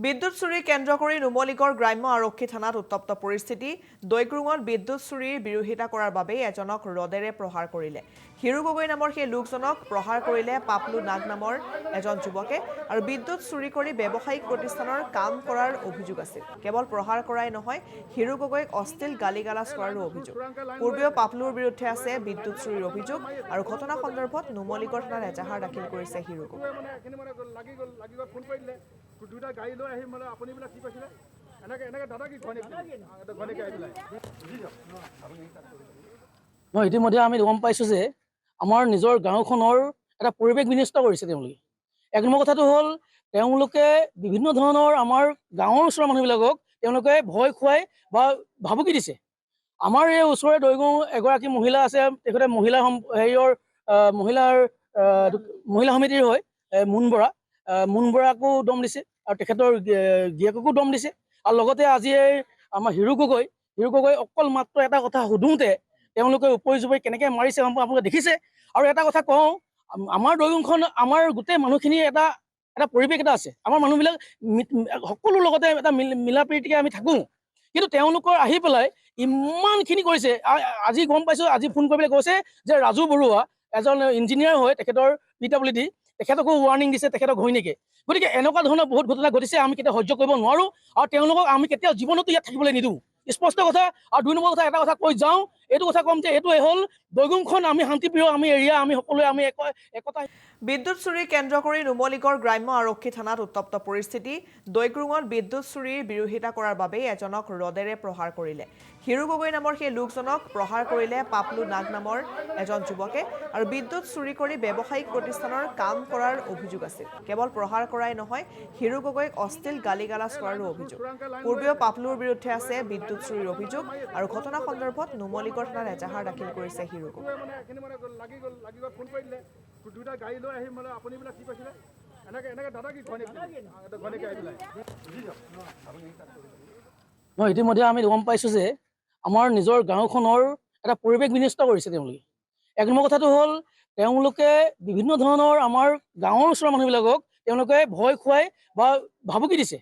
বিদ্যুৎ চুৰি কেন্দ্ৰ কৰি নুমলীগড় গ্ৰাম্য আৰক্ষী থানাত উত্তপ্ত পৰিস্থিতি। দৈগ্ৰুঙত বিদ্যুৎ চুৰিৰ বিৰোধিতা কৰাৰ বাবে এজনক ৰডেৰে প্ৰহাৰ কৰিলে। হিৰু গগৈ নামৰ সেই লোকজনক প্ৰহাৰ কৰিলে পাপলু নাগ নামৰ এজন যুৱকে আৰু বিদ্যুৎ চুৰি কৰি ব্যৱসায়িক প্ৰতিষ্ঠানৰ কাম কৰাৰ অভিযোগ আছিল। কেৱল প্ৰহাৰ কৰাই নহয়, হিৰু গগৈক অশ্লীল গালি-গালাজ কৰাৰো অভিযোগ। পূৰ্বেও পাপলুৰ বিৰুদ্ধে আছে বিদ্যুৎ চুৰিৰ অভিযোগ আৰু ঘটনা সন্দৰ্ভত নুমলীগড় থানাত এজাহাৰ দাখিল কৰিছে হিৰু গগৈ। দুটা গাড়ী লৈ আহি মানে আপুনি বিলাক কি কৈছিলে এনেকে দাদা কি ঘনীকে আহি পেলাই মই ইতিমধ্যে আমি গম পাইছোঁ যে আমাৰ নিজৰ গাঁওখনৰ এটা পৰিৱেশ বিনষ্ট কৰিছে তেওঁলোকে। এক নম্বৰ কথাটো হ'ল তেওঁলোকে বিভিন্ন ধৰণৰ আমাৰ গাঁৱৰ ওচৰৰ মানুহবিলাকক তেওঁলোকে ভয় খুৱাই বা ভাবুকি দিছে। আমাৰ এই ওচৰৰে দৈগুং এগৰাকী মহিলা আছে, তেখেতে মহিলা সমিতিৰ হয় মুন বৰাকো দম দিছে আৰু তেখেতৰ গিৰিয়েককো দম দিছে। আৰু লগতে আজি আমাৰ হিৰু গগৈ অকল মাত্ৰ এটা কথা সুধোঁতে তেওঁলোকে উপৰি জুপৰি কেনেকৈ মাৰিছে আপোনালোকে দেখিছে। আৰু এটা কথা কওঁ, আমাৰ দৈগুংখন আমাৰ গোটেই মানুহখিনিৰ এটা পৰিৱেশ এটা আছে। আমাৰ মানুহবিলাক সকলোৰ লগতে এটা মিলা প্ৰীতিকে আমি থাকোঁ, কিন্তু তেওঁলোকৰ আহি পেলাই ইমানখিনি কৰিছে। আজি গম পাইছোঁ, আজি ফোন কৰি পেলাই কৈছে যে ৰাজু বৰুৱা এজন ইঞ্জিনিয়াৰ হয়, তেখেতৰ PWD, তেখেতকো ৱাৰ্ণিং দিছে তেখেতক ঘৈণীয়েকে। গতিকে এনেকুৱা ধৰণৰ বহুত ঘটনা ঘটিছে, আমি কেতিয়াও সহ্য কৰিব নোৱাৰোঁ আৰু তেওঁলোকক আমি কেতিয়াও জীৱনতো ইয়াত থাকিবলৈ নিদিওঁ। স্পষ্ট কথা। আৰু দুই নম্বৰ কথা, এটা কথা কৈ যাওঁ, এইটো কথা ক'ম যে এইটোৱে হ'ল দৈগুংখন আমি শান্তিপ্ৰিয় আমি এৰিয়া, আমি সকলোৱে আমি একতা। বিদ্যুৎ চুৰি কেন্দ্ৰ কৰি নুমলীগড় গ্ৰাম্য আৰক্ষী থানাত উত্তপ্ত পৰিস্থিতি। দৈগ্ৰুঙত বিদ্যুৎ চুৰিৰ বিৰোধিতা কৰাৰ বাবে এজনক ৰডেৰে প্ৰহাৰ কৰিলে। হিৰু গগৈ নামৰ সেই লোকজনক প্ৰহাৰ কৰিলে পাপলু নাগ নামৰ এজন যুৱকে আৰু বিদ্যুৎ চুৰি কৰি ব্যৱসায়িক প্ৰতিষ্ঠানৰ কাম কৰাৰ অভিযোগ আছিল। কেৱল প্ৰহাৰ কৰাই নহয়, হিৰু গগৈক অশ্লীল গালি-গালাজ কৰাৰো অভিযোগ। পূৰ্বেও পাপলুৰ বিৰুদ্ধে আছে বিদ্যুৎ চুৰিৰ অভিযোগ আৰু ঘটনা সন্দৰ্ভত নুমলীগড় থানাত এজাহাৰ দাখিল কৰিছে হিৰু গগৈ। দুটা গাড়ী লৈ আহি মানে আপুনি বিলাক কি কৈছিলে এনেকে দাদা কি ঘনীকে আহি পেলাই মই ইতিমধ্যে আমি গম পাইছোঁ যে আমাৰ নিজৰ গাঁওখনৰ এটা পৰিৱেশ বিনষ্ট কৰিছে তেওঁলোকে। এক নম্বৰ কথাটো হ'ল তেওঁলোকে বিভিন্ন ধৰণৰ আমাৰ গাঁৱৰ ওচৰৰ মানুহবিলাকক তেওঁলোকে ভয় খুৱাই বা ভাবুকি দিছে।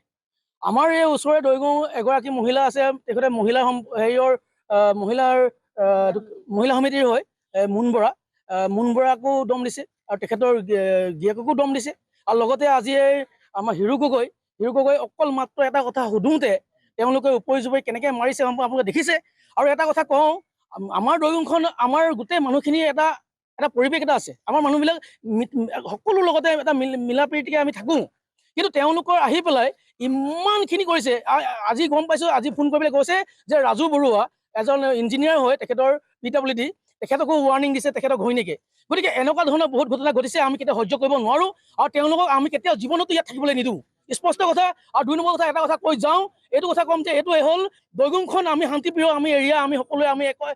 আমাৰ এই ওচৰৰে দৈগুং এগৰাকী মহিলা আছে, তেখেতে মহিলা সমিতিৰ হয় মুন বৰাকো দম দিছে আৰু তেখেতৰ গিৰিয়েককো দম দিছে। আৰু লগতে আজি আমাৰ হিৰু গগৈ অকল মাত্ৰ এটা কথা সুধোঁতে তেওঁলোকে উপৰি জুপৰি কেনেকৈ মাৰিছে আপোনালোকে দেখিছে। আৰু এটা কথা কওঁ, আমাৰ দৈগুংখন আমাৰ গোটেই মানুহখিনিৰ এটা পৰিৱেশ এটা আছে। আমাৰ মানুহবিলাক সকলোৰ লগতে এটা মিলা প্ৰীতিকে আমি থাকোঁ, কিন্তু তেওঁলোকৰ আহি পেলাই ইমানখিনি কৰিছে। আজি গম পাইছোঁ, আজি ফোন কৰি পেলাই কৈছে যে ৰাজু বৰুৱা এজন ইঞ্জিনিয়াৰ হয়, তেখেতৰ PWD, তেখেতকো ৱাৰ্ণিং দিছে তেখেতক ঘৈণীয়েকে। গতিকে এনেকুৱা ধৰণৰ বহুত ঘটনা ঘটিছে, আমি কেতিয়াও সহ্য কৰিব নোৱাৰোঁ আৰু তেওঁলোকক আমি কেতিয়াও জীৱনতো ইয়াত থাকিবলৈ নিদিওঁ। স্পষ্ট কথা। আৰু দুই নম্বৰ কথা, এটা কথা কৈ যাওঁ, এইটো কথা ক'ম যে এইটোৱে হ'ল দৈগুংখন আমি শান্তিপ্ৰিয় আমি এৰিয়া, আমি সকলোৱে আমি একতা।